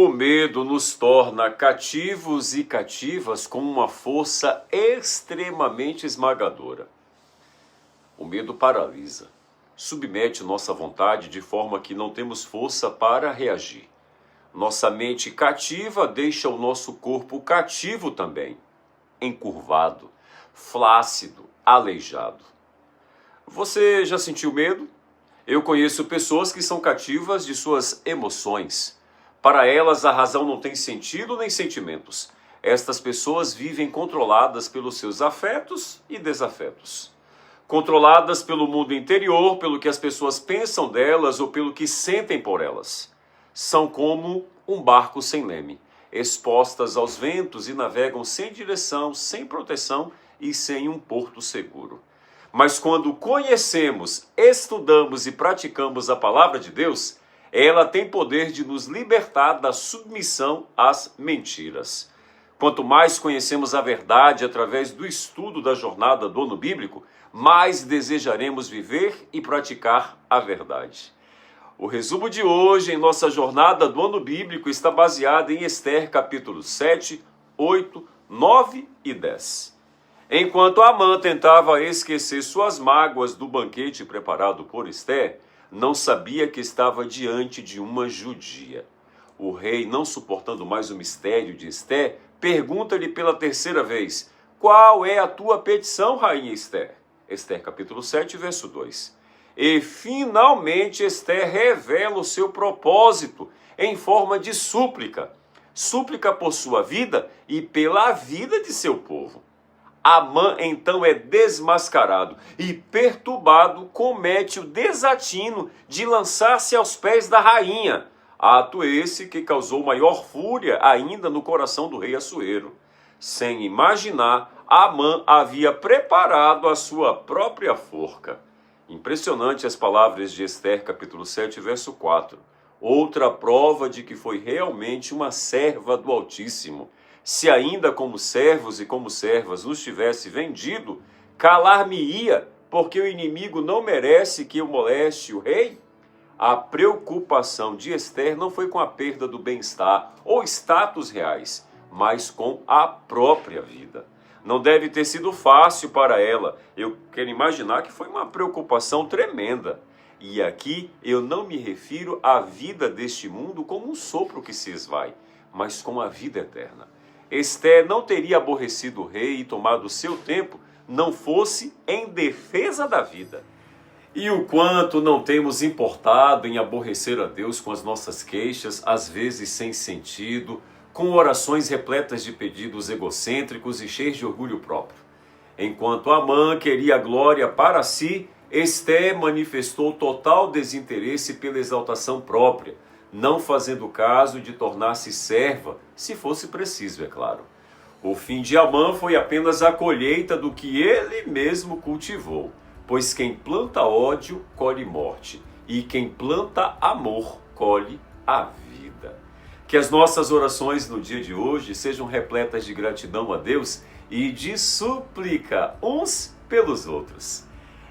O medo nos torna cativos e cativas com uma força extremamente esmagadora. O medo paralisa, submete nossa vontade de forma que não temos força para reagir. Nossa mente cativa deixa o nosso corpo cativo também, encurvado, flácido, aleijado. Você já sentiu medo? Eu conheço pessoas que são cativas de suas emoções. Para elas, a razão não tem sentido nem sentimentos. Estas pessoas vivem controladas pelos seus afetos e desafetos. Controladas pelo mundo interior, pelo que as pessoas pensam delas ou pelo que sentem por elas. São como um barco sem leme, expostas aos ventos e navegam sem direção, sem proteção e sem um porto seguro. Mas quando conhecemos, estudamos e praticamos a palavra de Deus, ela tem poder de nos libertar da submissão às mentiras. Quanto mais conhecemos a verdade através do estudo da jornada do ano bíblico, mais desejaremos viver e praticar a verdade. O resumo de hoje em nossa jornada do ano bíblico está baseado em Ester capítulo 7, 8, 9 e 10. Enquanto Amã tentava esquecer suas mágoas do banquete preparado por Ester, não sabia que estava diante de uma judia. O rei, não suportando mais o mistério de Ester, pergunta-lhe pela terceira vez: qual é a tua petição, rainha Ester? Ester capítulo 7, verso 2. E finalmente Ester revela o seu propósito em forma de súplica. Súplica por sua vida e pela vida de seu povo. Amã então é desmascarado e, perturbado, comete o desatino de lançar-se aos pés da rainha. Ato esse que causou maior fúria ainda no coração do rei Assuero. Sem imaginar, Amã havia preparado a sua própria forca. Impressionante as palavras de Ester, capítulo 7, verso 4. Outra prova de que foi realmente uma serva do Altíssimo. Se ainda como servos e como servas nos tivesse vendido, calar-me-ia, porque o inimigo não merece que eu moleste o rei? A preocupação de Ester não foi com a perda do bem-estar ou status reais, mas com a própria vida. Não deve ter sido fácil para ela. Eu quero imaginar que foi uma preocupação tremenda. E aqui eu não me refiro à vida deste mundo como um sopro que se esvai, mas com a vida eterna. Ester não teria aborrecido o rei e tomado seu tempo, não fosse em defesa da vida. E o quanto não temos importado em aborrecer a Deus com as nossas queixas, às vezes sem sentido, com orações repletas de pedidos egocêntricos e cheios de orgulho próprio. Enquanto Amã queria glória para si, Ester manifestou total desinteresse pela exaltação própria, não fazendo caso de tornar-se serva, se fosse preciso, é claro. O fim de Amã foi apenas a colheita do que ele mesmo cultivou, pois quem planta ódio, colhe morte, e quem planta amor, colhe a vida. Que as nossas orações no dia de hoje sejam repletas de gratidão a Deus e de súplica uns pelos outros.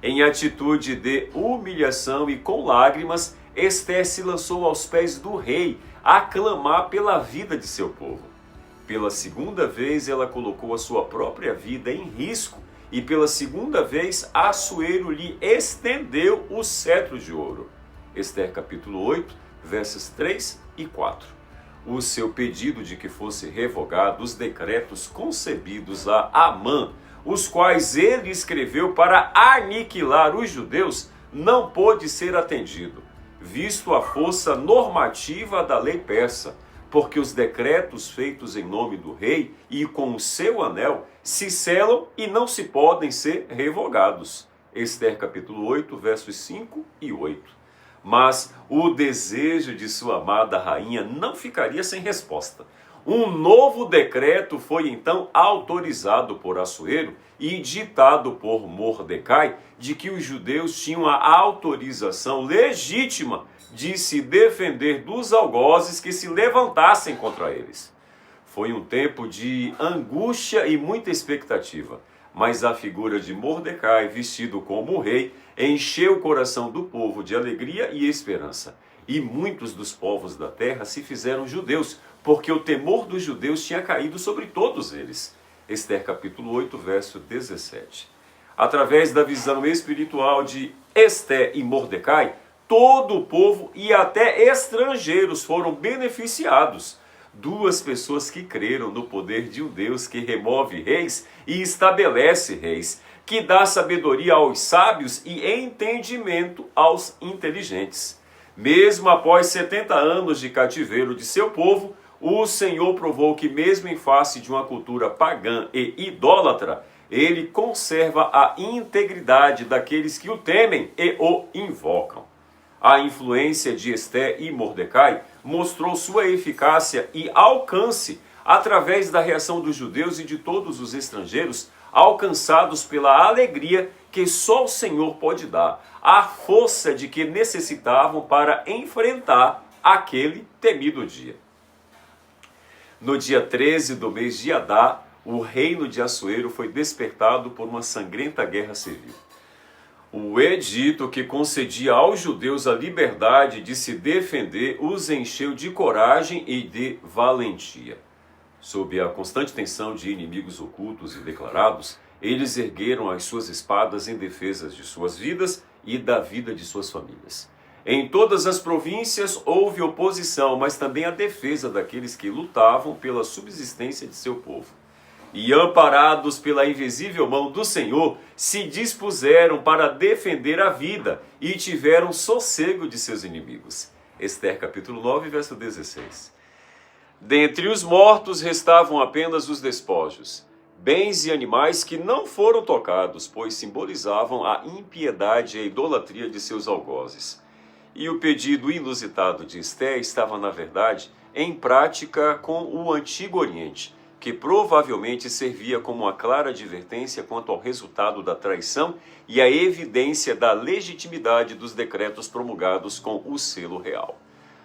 Em atitude de humilhação e com lágrimas, Ester se lançou aos pés do rei a clamar pela vida de seu povo. Pela segunda vez ela colocou a sua própria vida em risco e pela segunda vez Assuero lhe estendeu o cetro de ouro. Ester capítulo 8, versos 3 e 4. O seu pedido de que fosse revogado os decretos concebidos a Amã, os quais ele escreveu para aniquilar os judeus, não pôde ser atendido, visto a força normativa da lei persa, porque os decretos feitos em nome do rei e com o seu anel se selam e não se podem ser revogados. Ester capítulo 8, versos 5 e 8. Mas o desejo de sua amada rainha não ficaria sem resposta. Um novo decreto foi então autorizado por Assuero e ditado por Mordecai de que os judeus tinham a autorização legítima de se defender dos algozes que se levantassem contra eles. Foi um tempo de angústia e muita expectativa, mas a figura de Mordecai, vestido como rei, encheu o coração do povo de alegria e esperança. e muitos dos povos da terra se fizeram judeus, porque o temor dos judeus tinha caído sobre todos eles. Ester capítulo 8, verso 17. Através da visão espiritual de Ester e Mordecai, todo o povo e até estrangeiros foram beneficiados. Duas pessoas que creram no poder de um Deus que remove reis e estabelece reis, que dá sabedoria aos sábios e entendimento aos inteligentes. Mesmo após 70 anos de cativeiro de seu povo, o Senhor provou que mesmo em face de uma cultura pagã e idólatra, ele conserva a integridade daqueles que o temem e o invocam. A influência de Ester e Mordecai mostrou sua eficácia e alcance através da reação dos judeus e de todos os estrangeiros, alcançados pela alegria que só o Senhor pode dar, a força de que necessitavam para enfrentar aquele temido dia. No dia 13 do mês de Adar, o reino de Assuero foi despertado por uma sangrenta guerra civil. O edito que concedia aos judeus a liberdade de se defender os encheu de coragem e de valentia. Sob a constante tensão de inimigos ocultos e declarados, eles ergueram as suas espadas em defesa de suas vidas e da vida de suas famílias. Em todas as províncias houve oposição, mas também a defesa daqueles que lutavam pela subsistência de seu povo. E amparados pela invisível mão do Senhor, se dispuseram para defender a vida e tiveram sossego de seus inimigos. Ester capítulo 9, verso 16. Dentre os mortos restavam apenas os despojos, bens e animais que não foram tocados, pois simbolizavam a impiedade e a idolatria de seus algozes. E o pedido inusitado de Ester estava, na verdade, em prática com o Antigo Oriente, que provavelmente servia como uma clara advertência quanto ao resultado da traição e a evidência da legitimidade dos decretos promulgados com o selo real.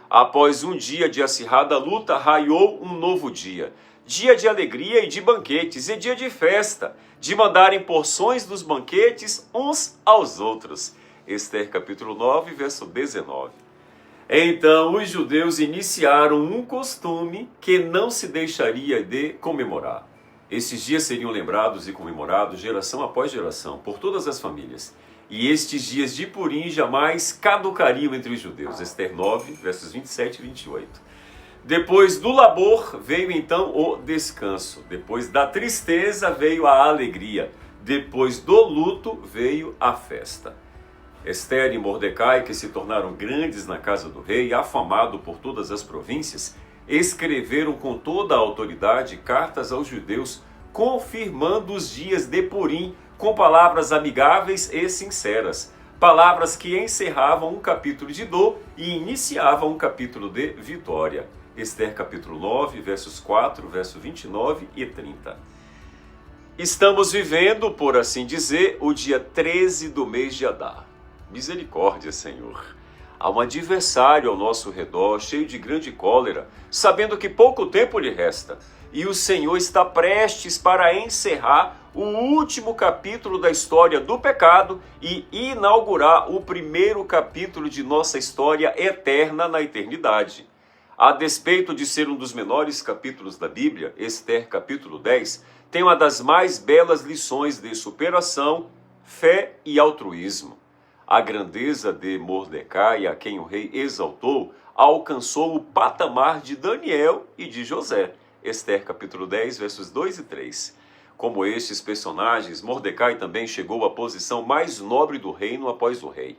Após um dia de acirrada luta, raiou um novo dia, dia de alegria e de banquetes, e dia de festa, de mandarem porções dos banquetes uns aos outros. Ester capítulo 9, verso 19. Então os judeus iniciaram um costume que não se deixaria de comemorar. Esses dias seriam lembrados e comemorados geração após geração, por todas as famílias. E estes dias de Purim jamais caducariam entre os judeus. Ester 9, versos 27 e 28. Depois do labor veio então o descanso. Depois da tristeza veio a alegria. Depois do luto veio a festa. Ester e Mordecai, que se tornaram grandes na casa do rei, afamado por todas as províncias, escreveram com toda a autoridade cartas aos judeus, confirmando os dias de Purim com palavras amigáveis e sinceras, palavras que encerravam um capítulo de dor e iniciavam um capítulo de vitória. Ester capítulo 9, versos 4, verso 29 e 30. Estamos vivendo, por assim dizer, o dia 13 do mês de Adar. Misericórdia, Senhor. Há um adversário ao nosso redor, cheio de grande cólera, sabendo que pouco tempo lhe resta. E o Senhor está prestes para encerrar o último capítulo da história do pecado e inaugurar o primeiro capítulo de nossa história eterna na eternidade. A despeito de ser um dos menores capítulos da Bíblia, Ester capítulo 10, tem uma das mais belas lições de superação, fé e altruísmo. A grandeza de Mordecai, a quem o rei exaltou, alcançou o patamar de Daniel e de José. Ester capítulo 10, versos 2 e 3. Como estes personagens, Mordecai também chegou à posição mais nobre do reino após o rei.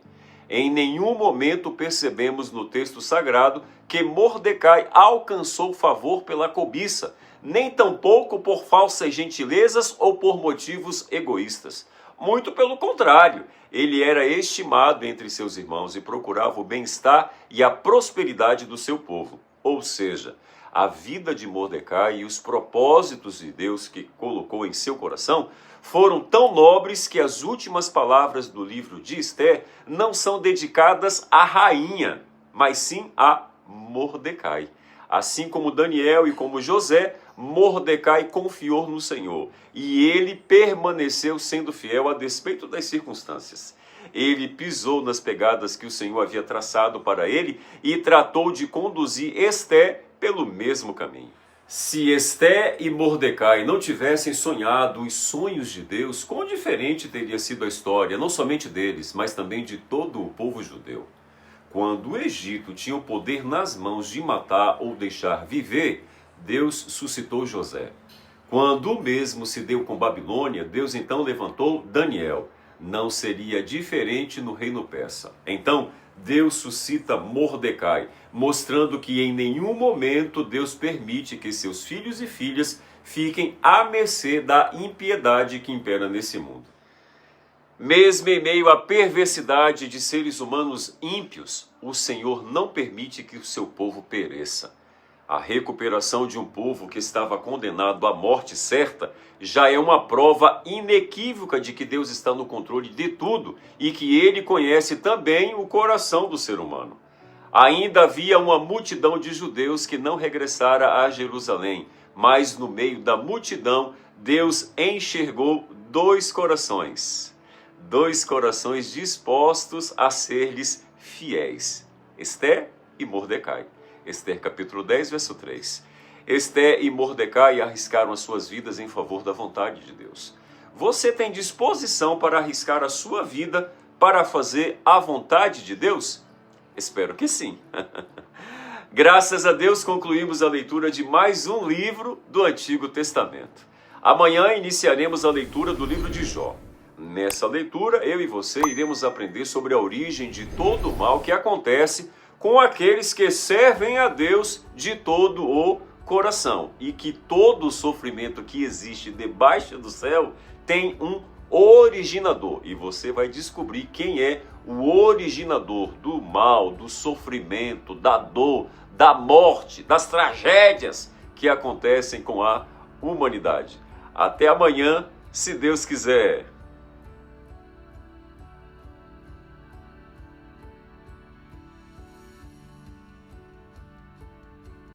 Em nenhum momento percebemos no texto sagrado que Mordecai alcançou favor pela cobiça, nem tampouco por falsas gentilezas ou por motivos egoístas. Muito pelo contrário, ele era estimado entre seus irmãos e procurava o bem-estar e a prosperidade do seu povo. Ou seja, a vida de Mordecai e os propósitos de Deus que colocou em seu coração foram tão nobres que as últimas palavras do livro de Ester não são dedicadas à rainha, mas sim a Mordecai. Assim como Daniel e como José, Mordecai confiou no Senhor e ele permaneceu sendo fiel a despeito das circunstâncias. Ele pisou nas pegadas que o Senhor havia traçado para ele e tratou de conduzir Esté pelo mesmo caminho. Se Esté e Mordecai não tivessem sonhado os sonhos de Deus, quão diferente teria sido a história, não somente deles, mas também de todo o povo judeu. Quando o Egito tinha o poder nas mãos de matar ou deixar viver, Deus suscitou José. Quando o mesmo se deu com Babilônia, Deus então levantou Daniel. Não seria diferente no reino persa. Então, Deus suscita Mordecai, mostrando que em nenhum momento Deus permite que seus filhos e filhas fiquem à mercê da impiedade que impera nesse mundo. Mesmo em meio à perversidade de seres humanos ímpios, o Senhor não permite que o seu povo pereça. A recuperação de um povo que estava condenado à morte certa já é uma prova inequívoca de que Deus está no controle de tudo e que Ele conhece também o coração do ser humano. Ainda havia uma multidão de judeus que não regressara a Jerusalém, mas no meio da multidão Deus enxergou dois corações dispostos a ser-lhes fiéis, Esté e Mordecai. Ester capítulo 10, verso 3. Esté e Mordecai arriscaram as suas vidas em favor da vontade de Deus. Você tem disposição para arriscar a sua vida para fazer a vontade de Deus? Espero que sim. Graças a Deus concluímos a leitura de mais um livro do Antigo Testamento. Amanhã iniciaremos a leitura do livro de Jó. Nessa leitura, eu e você iremos aprender sobre a origem de todo o mal que acontece com aqueles que servem a Deus de todo o coração. E que todo o sofrimento que existe debaixo do céu tem um originador. E você vai descobrir quem é o originador do mal, do sofrimento, da dor, da morte, das tragédias que acontecem com a humanidade. Até amanhã, se Deus quiser.